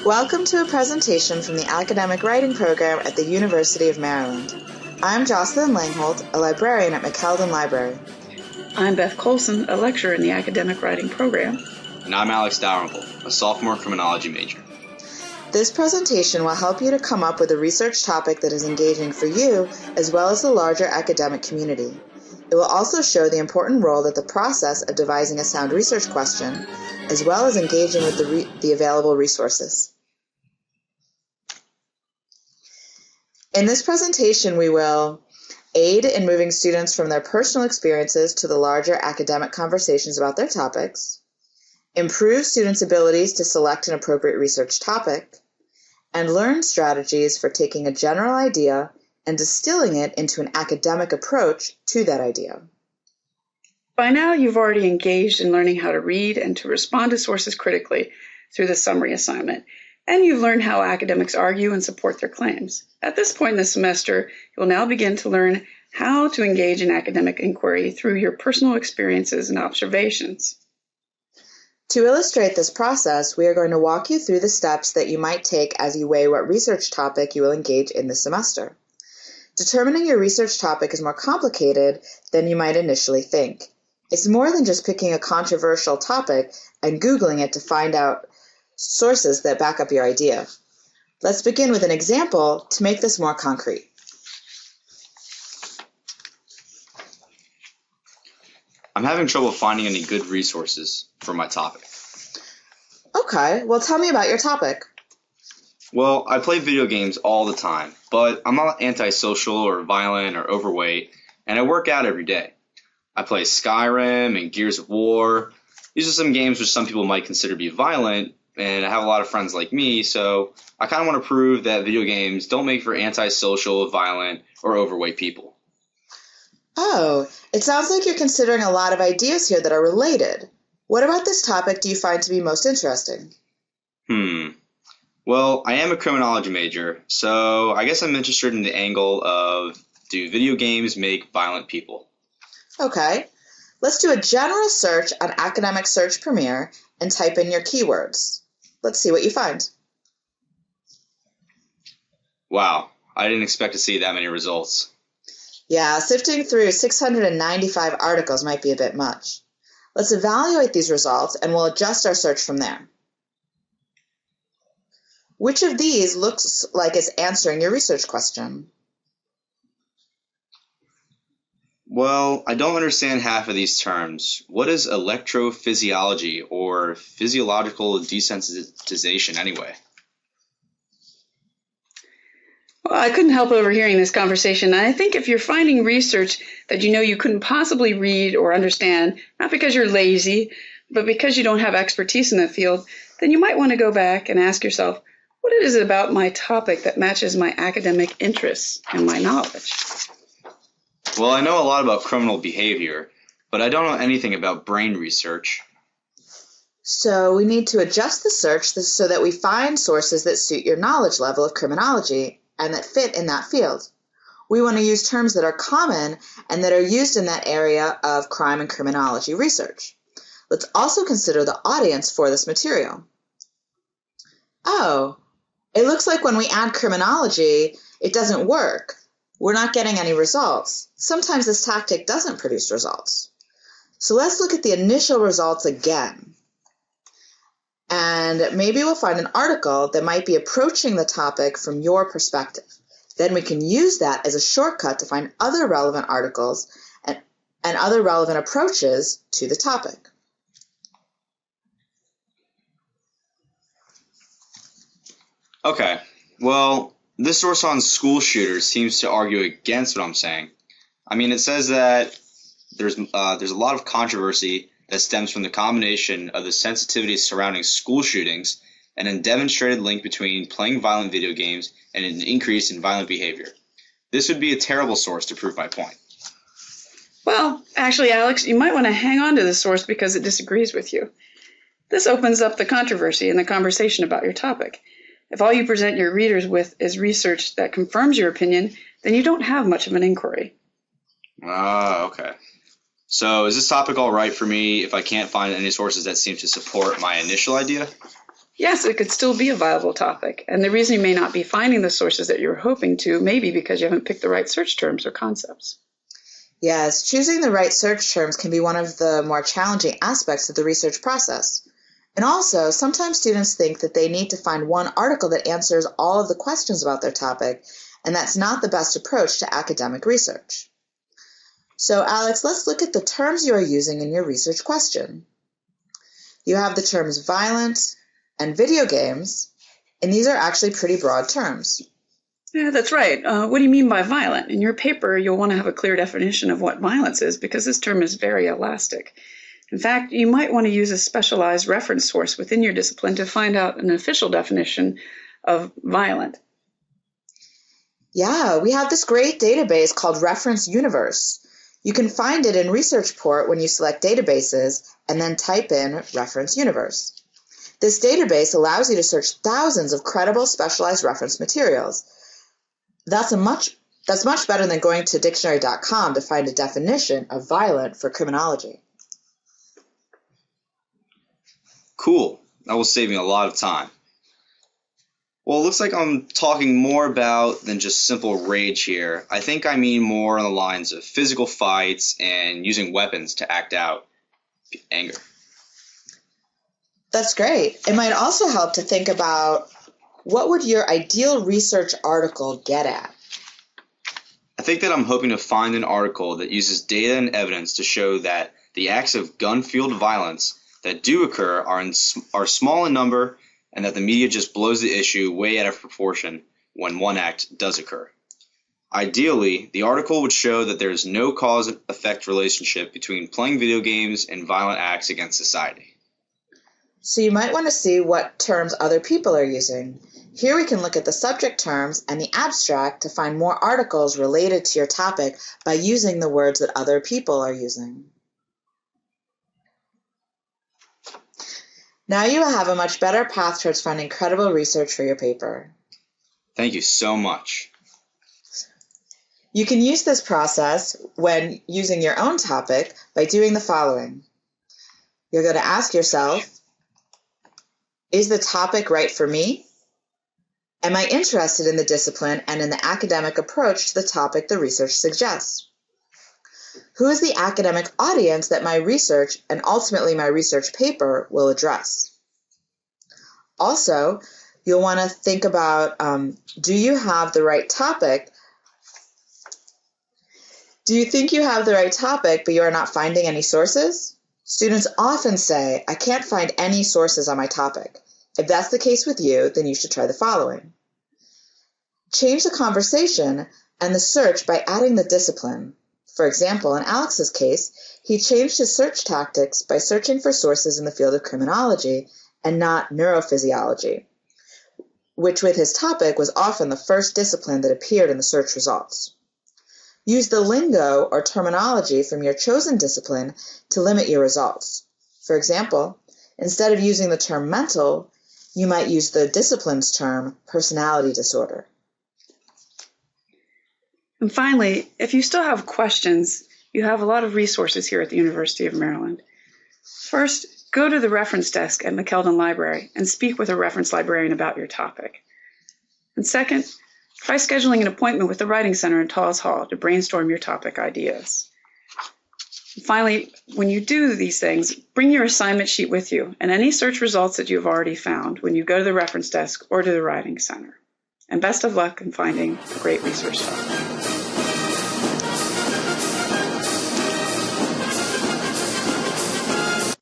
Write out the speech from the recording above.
Welcome to a presentation from the Academic Writing Program at the University of Maryland. I'm Jocelyn Langholt, a librarian at McKeldin Library. I'm Beth Colson, a lecturer in the Academic Writing Program. And I'm Alex Dalrymple, a sophomore criminology major. This presentation will help you to come up with a research topic that is engaging for you as well as the larger academic community. It will also show the important role that the process of devising a sound research question, as well as engaging with the available resources. In this presentation, we will aid in moving students from their personal experiences to the larger academic conversations about their topics, improve students' abilities to select an appropriate research topic, and learn strategies for taking a general idea and distilling it into an academic approach to that idea. By now, you've already engaged in learning how to read and to respond to sources critically through the summary assignment, and you've learned how academics argue and support their claims. At this point in the semester, you will now begin to learn how to engage in academic inquiry through your personal experiences and observations. To illustrate this process, we are going to walk you through the steps that you might take as you weigh what research topic you will engage in this semester. Determining your research topic is more complicated than you might initially think. It's more than just picking a controversial topic and Googling it to find out sources that back up your idea. Let's begin with an example to make this more concrete. I'm having trouble finding any good resources for my topic. Okay, well tell me about your topic. Well, I play video games all the time, but I'm not antisocial or violent or overweight, and I work out every day. I play Skyrim and Gears of War. These are some games which some people might consider to be violent, and I have a lot of friends like me, so I kind of want to prove that video games don't make for antisocial, violent, or overweight people. Oh, it sounds like you're considering a lot of ideas here that are related. What about this topic do you find to be most interesting? Well, I am a criminology major, so I guess I'm interested in the angle of, do video games make violent people? Okay, let's do a general search on Academic Search Premier and type in your keywords. Let's see what you find. Wow, I didn't expect to see that many results. Yeah, sifting through 695 articles might be a bit much. Let's evaluate these results and we'll adjust our search from there. Which of these looks like it's answering your research question? Well, I don't understand half of these terms. What is electrophysiology or physiological desensitization anyway? Well, I couldn't help overhearing this conversation. I think if you're finding research that you know you couldn't possibly read or understand, not because you're lazy, but because you don't have expertise in the field, then you might want to go back and ask yourself, what is it about my topic that matches my academic interests and my knowledge? Well, I know a lot about criminal behavior, but I don't know anything about brain research. So we need to adjust the search so that we find sources that suit your knowledge level of criminology and that fit in that field. We want to use terms that are common and that are used in that area of crime and criminology research. Let's also consider the audience for this material. Oh, it looks like when we add criminology, it doesn't work. We're not getting any results. Sometimes this tactic doesn't produce results. So let's look at the initial results again. And maybe we'll find an article that might be approaching the topic from your perspective. Then we can use that as a shortcut to find other relevant articles and other relevant approaches to the topic. Okay, well, this source on school shooters seems to argue against what I'm saying. I mean, it says that there's a lot of controversy that stems from the combination of the sensitivities surrounding school shootings and a demonstrated link between playing violent video games and an increase in violent behavior. This would be a terrible source to prove my point. Well, actually, Alex, you might want to hang on to this source because it disagrees with you. This opens up the controversy and the conversation about your topic. If all you present your readers with is research that confirms your opinion, then you don't have much of an inquiry. Okay. So is this topic all right for me if I can't find any sources that seem to support my initial idea? Yes, it could still be a viable topic. And the reason you may not be finding the sources that you're hoping to may be because you haven't picked the right search terms or concepts. Yes, choosing the right search terms can be one of the more challenging aspects of the research process. And also, sometimes students think that they need to find one article that answers all of the questions about their topic, and that's not the best approach to academic research. So, Alex, let's look at the terms you are using in your research question. You have the terms violent and video games, and these are actually pretty broad terms. Yeah, that's right. What do you mean by violent? In your paper, you'll want to have a clear definition of what violence is because this term is very elastic. In fact, you might want to use a specialized reference source within your discipline to find out an official definition of violent. Yeah, we have this great database called Reference Universe. You can find it in ResearchPort when you select databases and then type in Reference Universe. This database allows you to search thousands of credible specialized reference materials. That's much better than going to dictionary.com to find a definition of violent for criminology. Cool. That will save me a lot of time. Well, it looks like I'm talking more about than just simple rage here. I think I mean more on the lines of physical fights and using weapons to act out anger. That's great. It might also help to think about what would your ideal research article get at? I think that I'm hoping to find an article that uses data and evidence to show that the acts of gun-fueled violence that do occur are small in number and that the media just blows the issue way out of proportion when one act does occur. Ideally, the article would show that there is no cause-effect relationship between playing video games and violent acts against society. So you might want to see what terms other people are using. Here we can look at the subject terms and the abstract to find more articles related to your topic by using the words that other people are using. Now you have a much better path towards finding credible research for your paper. Thank you so much. You can use this process when using your own topic by doing the following. You're going to ask yourself, is the topic right for me? Am I interested in the discipline and in the academic approach to the topic the research suggests? Who is the academic audience that my research and ultimately my research paper will address? Also, you'll want to think about, do you have the right topic? Do you think you have the right topic, but you are not finding any sources? Students often say, I can't find any sources on my topic. If that's the case with you, then you should try the following. Change the conversation and the search by adding the discipline. For example, in Alex's case, he changed his search tactics by searching for sources in the field of criminology and not neurophysiology, which with his topic was often the first discipline that appeared in the search results. Use the lingo or terminology from your chosen discipline to limit your results. For example, instead of using the term mental, you might use the discipline's term personality disorder. And finally, if you still have questions, you have a lot of resources here at the University of Maryland. First, go to the reference desk at McKeldin Library and speak with a reference librarian about your topic. And second, try scheduling an appointment with the Writing Center in Talls Hall to brainstorm your topic ideas. And finally, when you do these things, bring your assignment sheet with you and any search results that you've already found when you go to the reference desk or to the Writing Center. And best of luck in finding a great research topic.